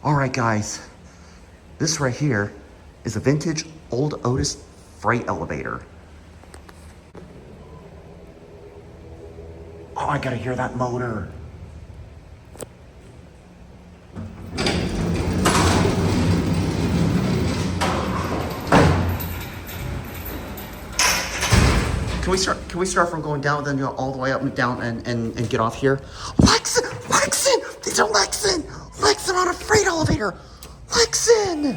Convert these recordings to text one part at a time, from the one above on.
All right, guys, this right here is a vintage old Otis freight elevator. Oh, I gotta hear that motor. Can we start from going down, then go all the way up and down and get off here? Lexan! These are Lexan on a freight elevator! Lexan!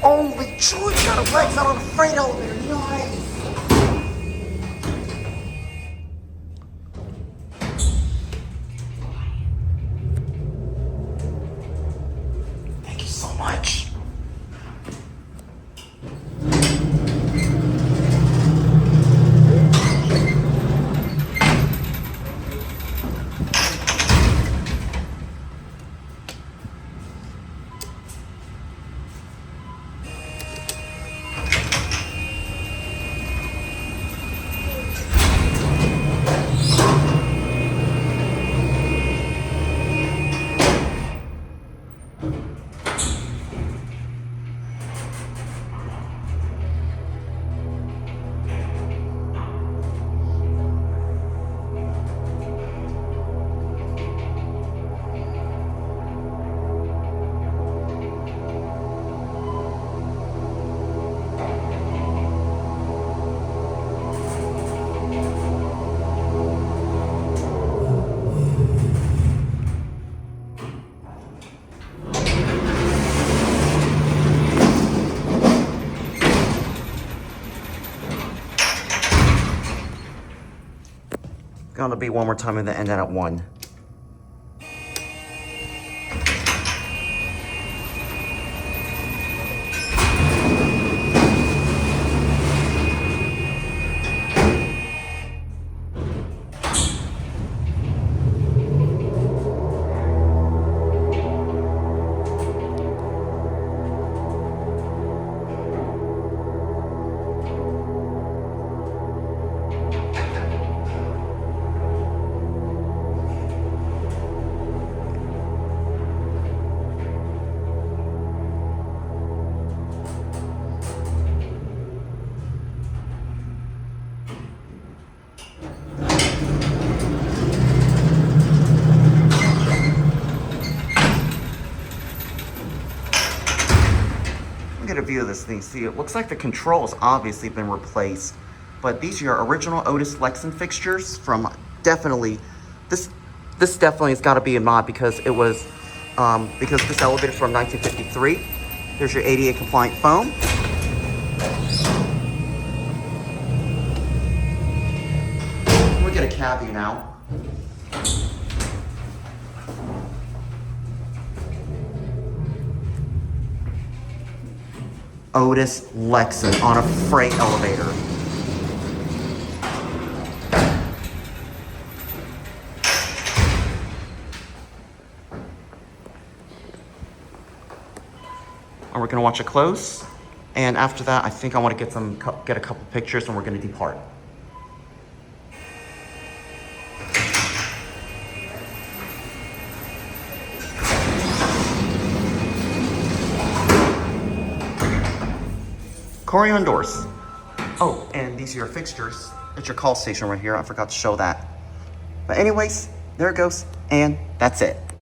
Holy George, got a Lexan on a freight elevator, nice! Thank you so much. Gonna be one more time and then end that at 1. Get a view of this thing. See, it looks like the control has obviously been replaced, but these are your original Otis Lexan fixtures from definitely this definitely has got to be a mod because it was because this elevator is from 1953. There's your ADA compliant foam. We'll get a cab view now. Otis Lexan on a freight elevator. And we're gonna watch it close. And after that, I think I wanna get a couple pictures and we're gonna depart. Courion doors. Oh, and these are your fixtures. It's your call station right here. I forgot to show that. But anyways, there it goes. And that's it.